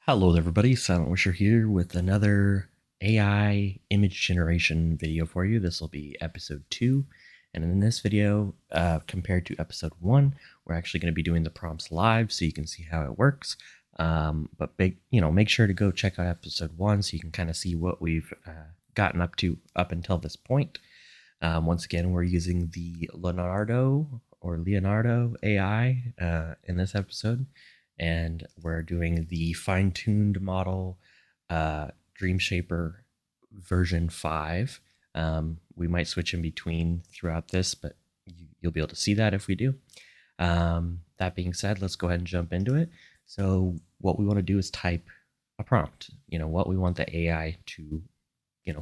Hello everybody, Silentwisher here with another AI image generation video for you. This will be episode 2, and in this video, compared to episode 1, we're actually going to be doing the prompts live so you can see how it works. But make sure to go check out episode 1 so you can kind of see what we've gotten up to up until this point. Once again, we're using the Leonardo AI in this episode, and we're doing the fine-tuned model Dream Shaper version 5. We might switch in between throughout this, but you'll be able to see that if we do. That being said, let's go ahead and jump into it. So what we want to do is type a prompt, what we want the AI to,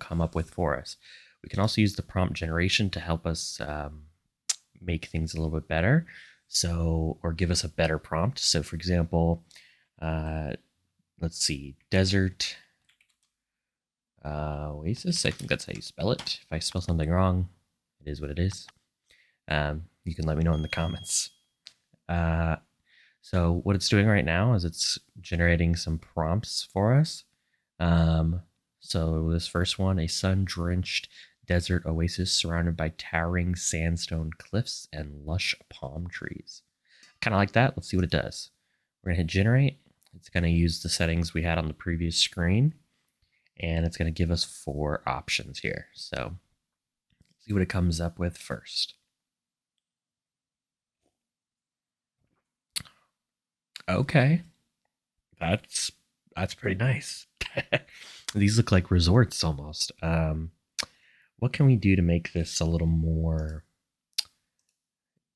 come up with for us. We can also use the prompt generation to help us make things a little bit better. So, or give us a better prompt. So for example, let's see, desert oasis. I think that's how you spell it. If I spell something wrong, it is what it is. You can let me know in the comments. So what it's doing right now is it's generating some prompts for us. So this first one, a sun-drenched desert oasis surrounded by towering sandstone cliffs and lush palm trees. Kind of like that. Let's see what it does. We're going to hit generate. It's going to use the settings we had on the previous screen, and it's going to give us 4 options here. So let's see what it comes up with first. Okay, that's pretty nice. These look like resorts almost. What can we do to make this a little more,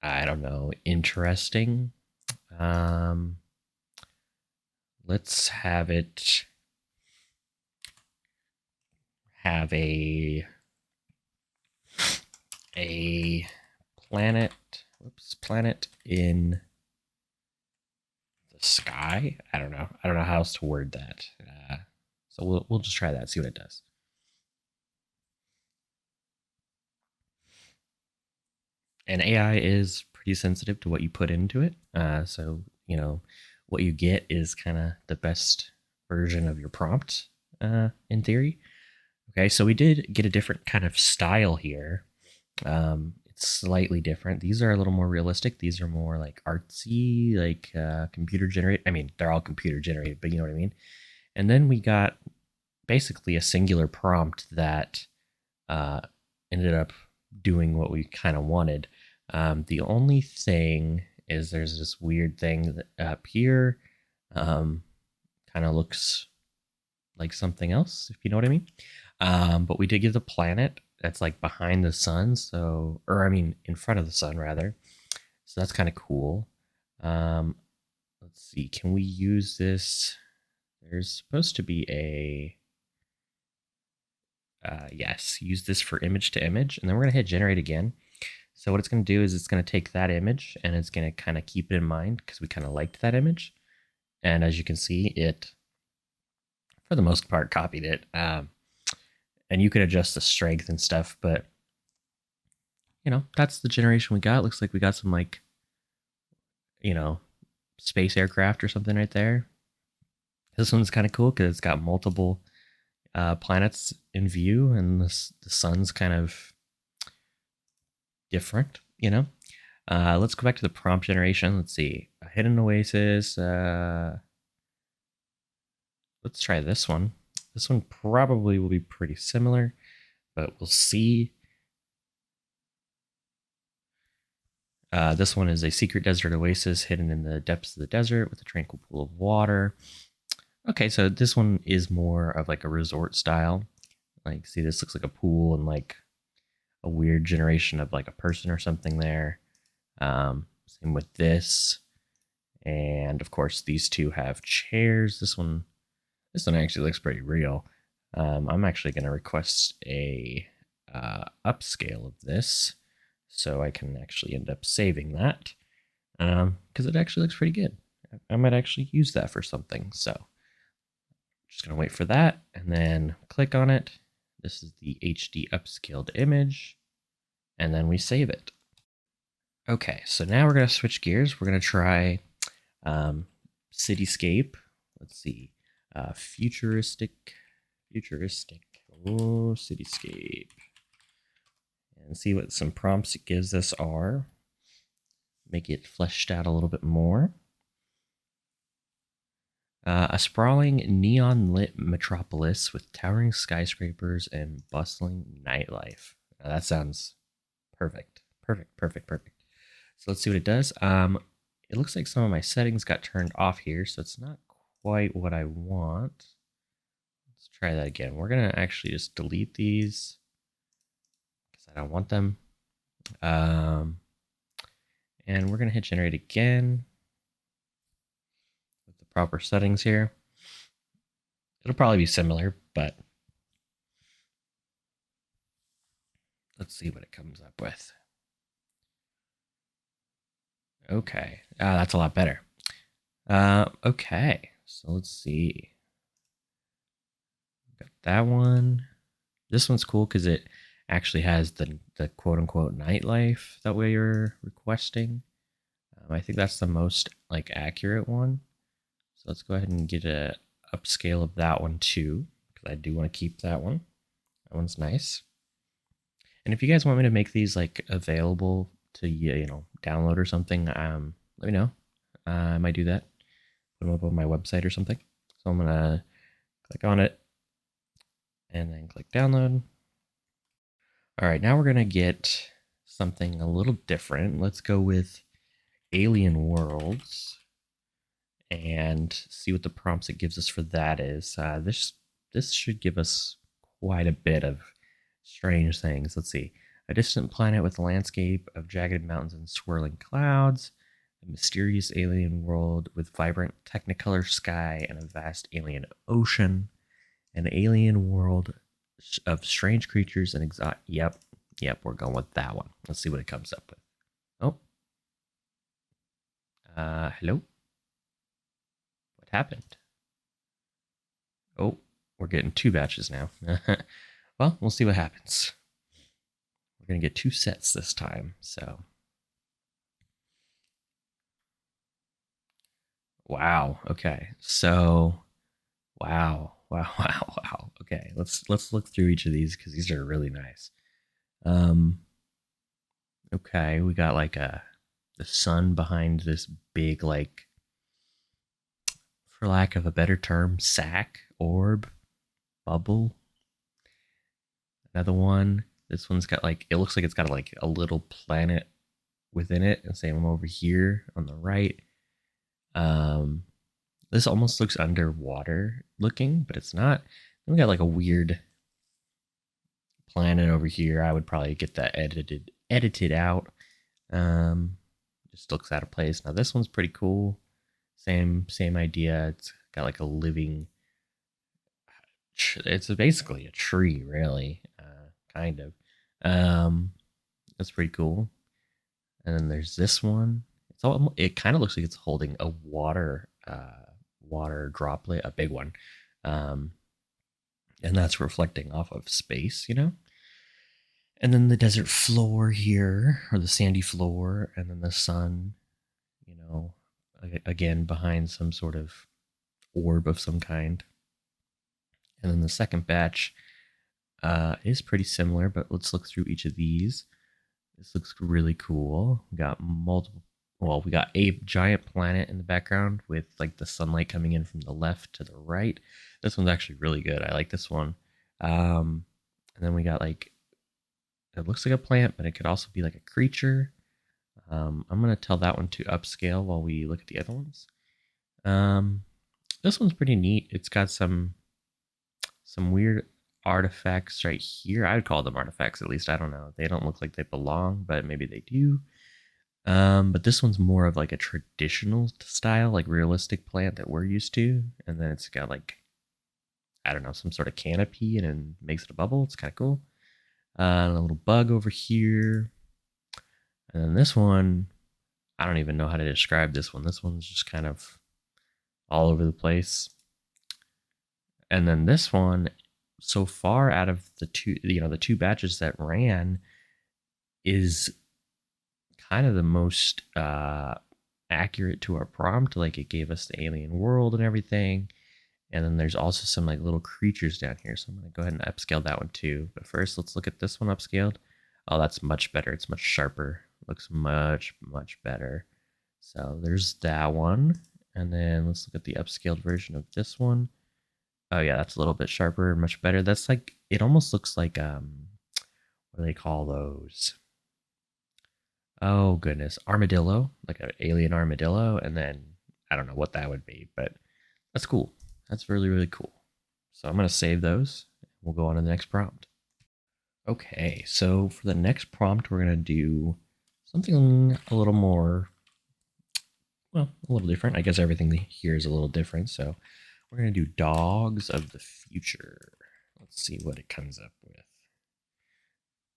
I don't know, interesting? Let's have it have a planet, planet in the sky. I don't know how else to word that. So we'll just try that, see what it does. And AI is pretty sensitive to what you put into it. So, what you get is kind of the best version of your prompt in theory. Okay, so we did get a different kind of style here. It's slightly different. These are a little more realistic. These are more like artsy, like computer generated. I mean, they're all computer generated, but you know what I mean? And then we got basically a singular prompt that ended up doing what we kind of wanted. The only thing is there's this weird thing that up here kind of looks like something else, if you know what I mean. But we did give the planet that's like behind the sun, so, or I mean, in front of the sun rather. So that's kind of cool. Let's see, can we use this? There's supposed to be a yes, use this for image to image, and then we're gonna hit generate again. So what it's gonna do is it's gonna take that image and it's gonna kind of keep it in mind because we kind of liked that image. And as you can see, it, for the most part, copied it. And you can adjust the strength and stuff, but that's the generation we got. Looks like we got some like, space aircraft or something right there. This one's kind of cool because it's got multiple planets in view, and the sun's kind of different, Let's go back to the prompt generation. Let's see, a hidden oasis. Let's try this one. This one probably will be pretty similar, but we'll see. This one is a secret desert oasis hidden in the depths of the desert with a tranquil pool of water. Okay, so this one is more of like a resort style. Like, see, this looks like a pool and like a weird generation of like a person or something there. Same with this. And of course, these two have chairs. This one actually looks pretty real. I'm actually going to request a upscale of this so I can actually end up saving that because it actually looks pretty good. I might actually use that for something. So just going to wait for that and then click on it. This is the HD upscaled image, and then we save it. Okay, so now we're going to switch gears. We're going to try cityscape. Let's see. Futuristic, oh, cityscape. And see what some prompts it gives us are. Make it fleshed out a little bit more. A sprawling, neon-lit metropolis with towering skyscrapers and bustling nightlife. Now that sounds perfect. Perfect. So let's see what it does. It looks like some of my settings got turned off here, so it's not quite what I want. Let's try that again. We're gonna actually just delete these because I don't want them. And we're gonna hit generate again with the proper settings here. It'll probably be similar, but let's see what it comes up with. Okay, that's a lot better. Okay, so let's see. Got that one. This one's cool because it actually has the quote unquote nightlife that we were requesting. I think that's the most like accurate one. So let's go ahead and get a upscale of that one too, because I do want to keep that one. That one's nice. And if you guys want me to make these like available to download or something, let me know. I might do that. Put them up on my website or something. So I'm gonna click on it and then click download. All right, now we're gonna get something a little different. Let's go with alien worlds and see what the prompts it gives us for that is. This should give us quite a bit of strange things. Let's see. A distant planet with a landscape of jagged mountains and swirling clouds. A mysterious alien world with vibrant technicolor sky and a vast alien ocean. An alien world of strange creatures and exotic. Yep, we're going with that one. Let's see what it comes up with. Oh. Hello? What happened? Oh, we're getting 2 batches now. Well, we'll see what happens. We're going to get 2 sets this time, so. Wow, okay. So, wow. Okay, let's look through each of these because these are really nice. Okay, we got like the sun behind this big, like, for lack of a better term, sack, orb, bubble. Another one. This one's got like, it looks like it's got like a little planet within it. And same over here on the right. This almost looks underwater looking, but it's not. Then we got like a weird planet over here. I would probably get that edited out. Just looks out of place. Now this one's pretty cool. Same idea. It's got like a living. It's basically a tree, really, kind of. That's pretty cool. And then there's this one. It kind of looks like it's holding a water droplet, a big one, and that's reflecting off of space, And then the desert floor here, or the sandy floor, and then the sun, again behind some sort of orb of some kind. And then the second batch is pretty similar, but let's look through each of these. This looks really cool. We got we got a giant planet in the background with like the sunlight coming in from the left to the right. This one's actually really good. I like this one. And then we got like, it looks like a plant, but it could also be like a creature. I'm going to tell that one to upscale while we look at the other ones. This one's pretty neat. It's got some weird artifacts right here. I would call them artifacts, at least. I don't know. They don't look like they belong, but maybe they do. But this one's more of like a traditional style, like realistic plant that we're used to. And then it's got like, I don't know, some sort of canopy and it makes it a bubble. It's kind of cool. A little bug over here. And then this one, I don't even know how to describe this one. This one's just kind of all over the place. And then this one, so far out of the two batches that ran, is kind of the most accurate to our prompt. Like it gave us the alien world and everything. And then there's also some like little creatures down here. So I'm going to go ahead and upscale that one too. But first, let's look at this one upscaled. Oh, that's much better. It's much sharper. Looks much, much better. So there's that one. And then let's look at the upscaled version of this one. Oh yeah, that's a little bit sharper and much better. That's like, it almost looks like, what do they call those? Oh goodness, armadillo, like an alien armadillo. And then I don't know what that would be, but that's cool. That's really, really cool. So I'm going to save those. We'll go on to the next prompt. Okay, so for the next prompt, we're going to do something a little more, well, a little different. I guess everything here is a little different. So we're going to do dogs of the future. Let's see what it comes up with.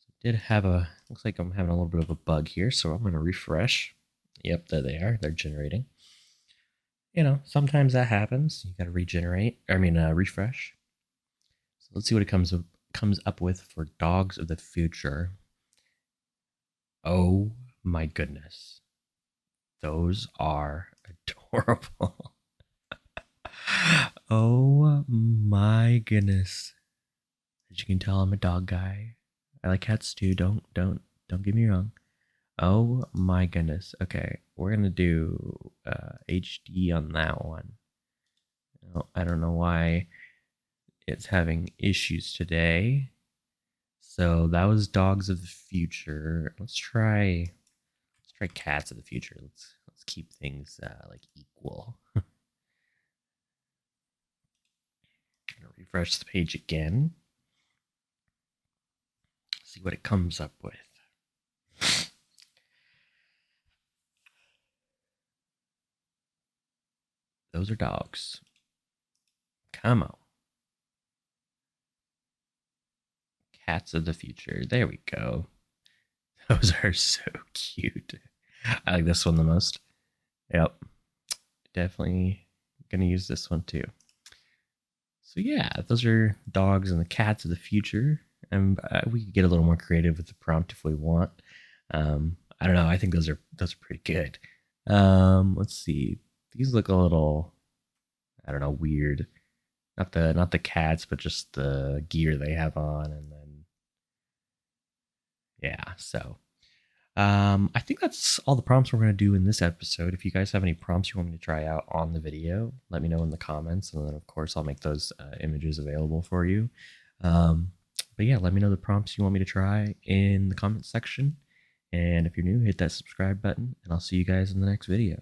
So it did have a, looks like I'm having a little bit of a bug here. So I'm going to refresh. Yep, there they are. They're generating. You know, sometimes that happens. You got to refresh. So let's see what it comes up with for dogs of the future. Oh my goodness. Those are adorable. Oh my goodness. As you can tell, I'm a dog guy. I like cats too. Don't get me wrong. Oh my goodness. Okay, we're gonna do HD on that one. I don't know why it's having issues today. So that was dogs of the future. Let's try cats of the future. Let's keep things like equal. I'm gonna refresh the page again. See what it comes up with. Those are dogs. Come on. Cats of the future. There we go. Those are so cute. I like this one the most. Yep. Definitely gonna use this one too. So yeah, those are dogs and the cats of the future. And we could get a little more creative with the prompt if we want. I don't know. I think those are pretty good. Let's see. These look a little, I don't know, weird. Not the cats, but just the gear they have on, and then yeah. So I think that's all the prompts we're going to do in this episode. If you guys have any prompts you want me to try out on the video, let me know in the comments. And then, of course, I'll make those images available for you. But yeah, let me know the prompts you want me to try in the comment section. And if you're new, hit that subscribe button, and I'll see you guys in the next video.